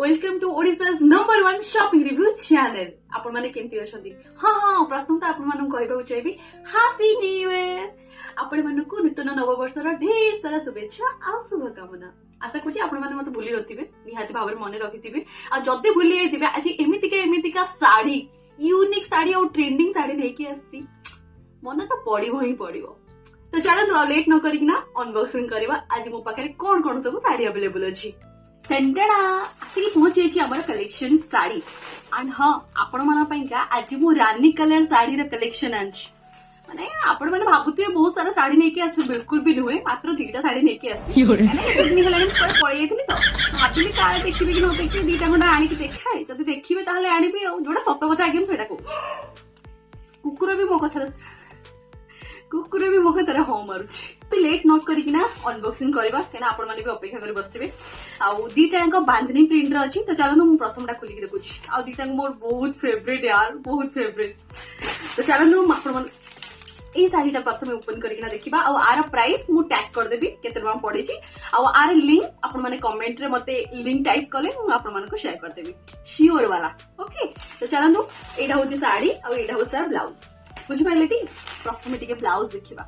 Welcome to Odisha's number 1 shopping review channel. आपण माने केमती अछंती? हां प्रथम तो आपण मानन कहबा चाहिबी हैप्पी न्यू ईयर। आपण मानकु नूतन नववर्षर ढेर सारा शुभेच्छा आ शुभकामना। आशा करूची आपण माने मते भूली रथिबे, निहाती भाबरे मने रखिथिबे। आ जदी भूली आइथिबे आज एमितिका साड़ी यूनिक साड़ी और ट्रेंडिंग साड़ी नेकी आसी मन तो पड़िबो ही पड़िबो। तो चलो लेट न करिकिना अनबॉक्सिंग करबा। आज मो पाखरे कोन सब साड़ी अवेलेबल अछि। टेंटेडा आसी पहुंची हमर कलेक्शन साड़ी एंड हां आपण माना पइका आज मु रानी कलर साड़ी रे कलेक्शन आछि। माने आपण माने भाबुते बहुत सारा साड़ी नेकी आसी, बिल्कुल भी नुहे, मात्र दुईटा साड़ी नेकी आसी। माने कितनी गलानी पर पळै जाइथिली तो भाबिली काळे देखिबे कि न देखिबे दुईटा खंडा आनी कि देखाय, जदी देखिबे ताहले आनिबे आ जोडा सत कथा आगे सेटा को कुकुर भी मो कथार हाँ मारुछि। लेट नॉट करिकिना अनबॉक्सिंग करबा केना आपण माने भी अपेक्षा करि बसथिबे। आ दीटा बांधनी प्रिंट रे अछि। तो चलो मु प्रथमटा खोली के देखुछि। आ दीटा मोर बहुत फेवरेट यार, बहुत फेवरेट। तो चलो आपण माने ए साड़ीटा प्रथमे ओपन करिकिना देखिबा। आ आर प्राइस मु टैग कर देबी केते रुपया पड़े छी। आ आर लिंक आपण माने कमेंट रे मते लिंक टाइप कले मु आपण माने को शेयर कर देबी श्योर वाला। ओके तो चलो एटा होची साड़ी आ एटा होची तार ब्लाउज। बुझि पाइले टी? प्रथमे टिके ब्लाउज देखिबा।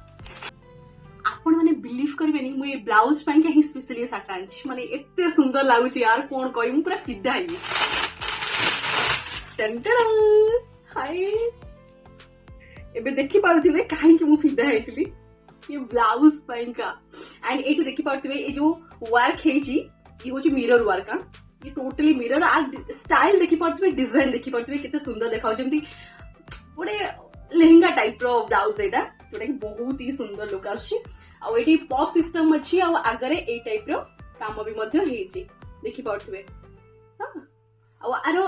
आपण माने बिलीव करबेनी मु ए ब्लाउज पाइन के ही स्पेशली साटा आछि। माने एते सुंदर लागुची यार, कोन कहि मु पूरा फिदा आइली। टंटन हाय एबे देखि पारथिबे काहे कि मु फिदा आइतली ये ब्लाउज पाइन का। एंड एटी देखि पारथिबे ए जो वर्क हेची ये होची मिरर वर्क। ये टोटली मिरर आ स्टाइल देखि पारथिबे, डिजाइन देखि पारथिबे केते सुंदर देखाउ, जेमती ओडे लेहेंगा टाइप रो ब्लाउज एटा जोटा कि बहुत ही सुंदर लुक आछि। आ एटी पॉप सिस्टम अछि। आ आगरे ए टाइप रो काम भी मध्य हेछि, देखि पारथिबे। हां आ आरो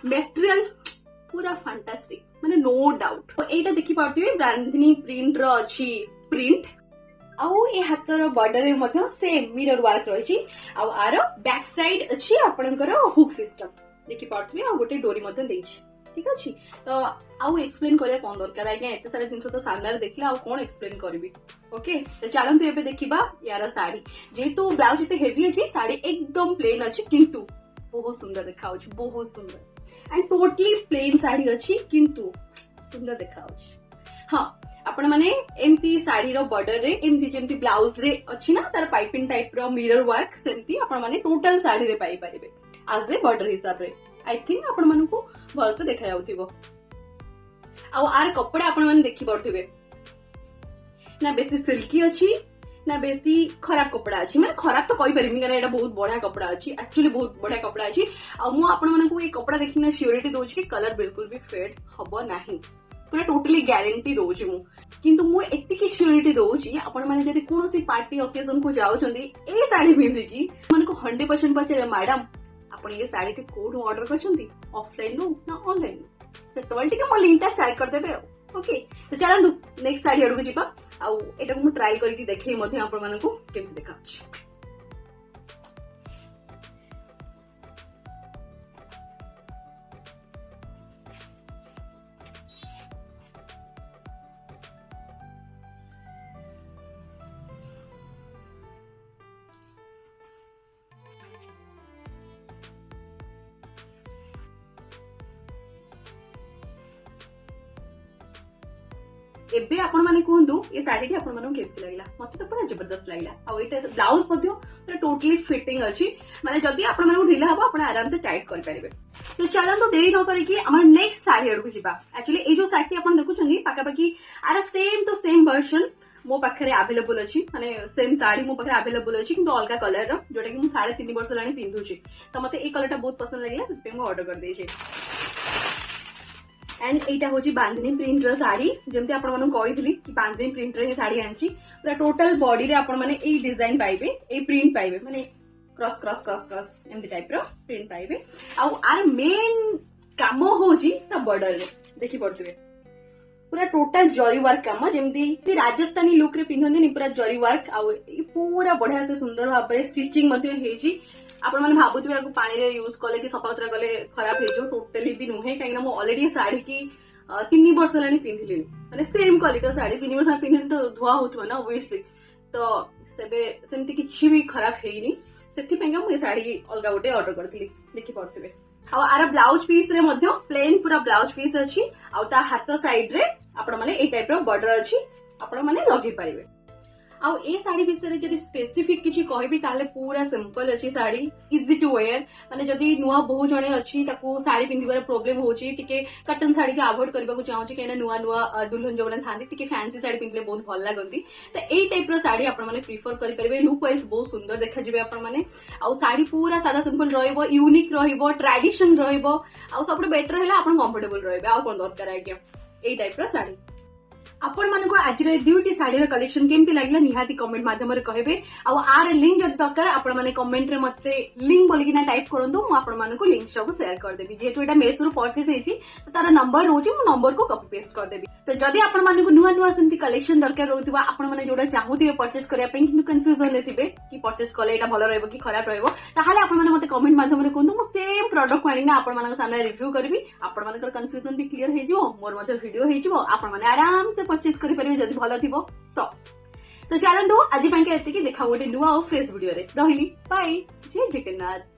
मटेरियल पूरा फैंटास्टिक, माने नो डाउट। तो एटा देखि पारथिबे बांधनी प्रिंट रो अछि प्रिंट। आउ ए हातर बॉर्डर रे मध्य सेम मिरर वर्क रहिछि। आ आरो बैक साइड अछि आपनकर हुक सिस्टम, देखि पारथिबे। आ गोटे डोरी मध्य देछि, ठीक अछि। तो आउ एक्सप्लेन करिया कोन दरकार आज्ञा, एते सारा जिंस तो सामने देखला आउ कोन एक्सप्लेन करबी। ओके तो चलंतु एबे देखिबा यार साड़ी। जेतु ब्लाउज एते हेवी अछि, साड़ी एकदम प्लेन अछि किंतु बहुत सुंदर देखाउ अछि, बहुत सुंदर। एंड टोटली प्लेन साड़ी अछि किंतु सुंदर देखाउ अछि। हां आपण माने एमती साड़ी रो बॉर्डर रे एमती जेमती ब्लाउज रे अछि ना तार पाइपिंग टाइप रो मिरर वर्क, सेमती आपण माने टोटल साड़ी रे पाई परिबे आज ए बॉर्डर हिसाब रे। आई थिंक आपण मानकु भल तो देखा जाउथिबो। आ आर कपड़ा आपण माने देखि पड़थिबे ना बेसी सिल्की अछि ना बेसी खराब कपड़ा अछि। माने खराब तो कहि परिमी, कारण एटा बहुत बढ़िया कपड़ा अछि, एक्चुअली बहुत बढ़िया कपड़ा अछि। आ मु आपण मानकु ए कपड़ा देखिना श्योरिटी दोछि कि कलर बिल्कुल भी फेड हबो नाही, पूरा टोटली गारंटी दोछि मु। किंतु मु एतिकी श्योरिटी दोछि आपण माने जदि कोनोसी पार्टी ओकेजन को जाउछंदी ए साड़ी पिंधि कि मानकु 100% पचे मैडम आपण ये साड़ी के कोड ऑर्डर करछंती ऑफलाइन नो ना ऑनलाइन नो, सेतवल टिके मो लिंक ता शेयर कर देबे। ओके तो चलंतु नेक्स्ट साड़ी अडू जिबा। आ एटा को मु ट्रायल करके देखै मध्ये आपण मानकु केमति देखाछ। एबे आपण माने कहंतु ए साड़ी आपण माने केमति लागला? मते तो पूरा जबरदस्त लागला। आ एटा ब्लाउज मध्ये पूरा टोटली फिटिंग अछि, माने जदी आपण माने ढिला हबो आपण आराम से टाइट कर परिबे। तो चलंतु देरी न करी कि हमर नेक्स्ट साड़ी अडकु जिबा। एक्चुअली ए जो साड़ी आपण देखुछंदी पाका पाकी आरा सेम टू सेम वर्जन मो पाखरे अवेलेबल अछि। माने सेम साड़ी मो पाखरे अवेलेबल अछि किंतु अलगा कलर रो, जोटा कि मु 3.5 वर्ष लानी पिंधुची। तो मते ए कलरटा बहुत पसंद लागला, से पे मु ऑर्डर कर देछि। एंड एटा होची बांधनी प्रिंट रो साड़ी, जेमते आपण माने कहितली कि बांधनी प्रिंट रे साड़ी आंची। पूरा टोटल बॉडी रे आपण माने ए डिजाइन पाइबे, ए प्रिंट पाइबे, माने क्रॉस क्रॉस क्रॉस क्रॉस एमती टाइप रो प्रिंट पाइबे। आ आर मेन काम होची ता बॉर्डर रे देखि पड़तबे पूरा टोटल जरी वर्क काम, जेमती राजस्थानी लुक रे पिन्हंदी पूरा जरी वर्क। आ पूरा बढ़िया से सुंदर भाबरे स्टिचिंग मध्ये हेची। आपण माने भाबुथिबे आगु पानी रे यूज कले कि सफाउतरा कले खराब हे जो, टोटली भी नुहे। काइना मो ऑलरेडी साड़ी की 3 वर्ष लानी पिंधिली, माने सेम क्वालिटी साड़ी 3 वर्ष पिंधिली तो धुआ होथबो ना ऑब्वियसली। तो सेबे सेमती किछि भी खराब हेइनी, ସେଥିପାଇଁକା ମୁଁ ଏ ଶାଢୀ ଅଲଗା ଗୋଟେ ଅର୍ଡର କରିଥିଲି ଦେଖିପାରୁଥିବେ। ଆଉ ଆର ବ୍ଲାଉଜ ପିସ୍ ରେ ମଧ୍ୟ ପ୍ଲେନ ପୁରା ବ୍ଲାଉଜ ପିସ୍ ଅଛି ଆଉ ତା ହାତ ସାଇଡ ରେ ଆପଣ ମାନେ ଏଇ ଟାଇପ ର ବର୍ଡର ଅଛି ଆପଣ ମାନେ ଲଗେଇ ପାରିବେ। ଆଉ ଏ ଶାଢୀ ବିଷୟରେ ଯଦି ସ୍ପେସିଫିକ କିଛି କହିବି ତାହେଲେ ପୁରା ସିମ୍ପଲ ଅଛି ଶାଢୀ, ଇଜି ଟୁ ୱେयर। ମାନେ ଯଦି ନୂଆ ବୋହୂ ଜଣେ ଅଛି ତାକୁ ଶାଢୀ ପିନ୍ଧିବାର ପ୍ରୋବ୍ଲେମ ହଉଛି, ଟିକେ କଟନ ଶାଢୀକୁ ଆଭଏଡ କରିବାକୁ ଚାହୁଁଛି କାହିଁକିନା ନୂଆ ନୂଆ ଦୁଲ୍ହନ ଯୋଉମାନେ ଥାନ୍ତି ଟିକେ ଫ୍ୟାନ୍ସି ଶାଢୀ ପିନ୍ଧିଲେ ବହୁତ ଭଲ ଲାଗନ୍ତି, ତ ଏଇ ଟାଇପ ର ଶାଢୀ ଆପଣ ମାନେ ପ୍ରିଫର କରିପାରିବେ। ଲୁକ୍ ୱାଇଜ ବହୁତ ସୁନ୍ଦର ଦେଖାଯିବେ ଆପଣ ମାନେ। ଆଉ ଶାଢୀ ପୁରା ସାଧା ସିମ୍ପଲ ରହିବ, ୟୁନିକ୍ ରହିବ, ଟ୍ରାଡିସନ ରହିବ, ଆଉ ସବୁଠୁ ବେଟର ହେଲା ଆପଣ କମ୍ଫର୍ଟେବଲ ରହିବେ। ଆଉ କଣ ଦରକାର ଆଜ୍ଞା, ଏଇ ଟାଇପ ର ଶାଢୀ। आपण मानक आज दुईटी शाढ़ीर कलेक्शन केमती लगला निहाती कमेंट माध्यम कहबे। आर लिंक जब दरकार आपण माने कमेंट रे मते लिंक बोलिकिना टाइप करंतु, मु आपण मानक लिंक सब शेयर कर देबी। जेहेतु एटा मेसो परचेस हेची तो तार नंबर रोची, मु नंबर को कॉपी पेस्ट कर देबी। तो जदि आपण मानक नुआ नुआ सेमती कलेक्शन दरकार रहउथिबा, आपण माने जोडा चाहूथिबे परचेस करिया पे किंतु कंफ्यूजन थिबे कि परचेस कले एटा भलो रहइबो कि खराब रहइबो, ताहाले आपण माने मते कमेंट माध्यम रे कहंतु, मु सेम प्रोडक्ट आनिना आपण मानक सामने रिव्यू करबी। आपण मानकर कंफ्यूजन भी क्लियर हे जिवो, मोर मते वीडियो हे जिवो, आपण माने आराम से परचेस करि परिबे जदि भलो थिबो तो चलंतु आज पाइके एतिकी देखा गोटे नुआ और फ्रेश वीडियो रे। रहिली बाय, जय जगन्नाथ।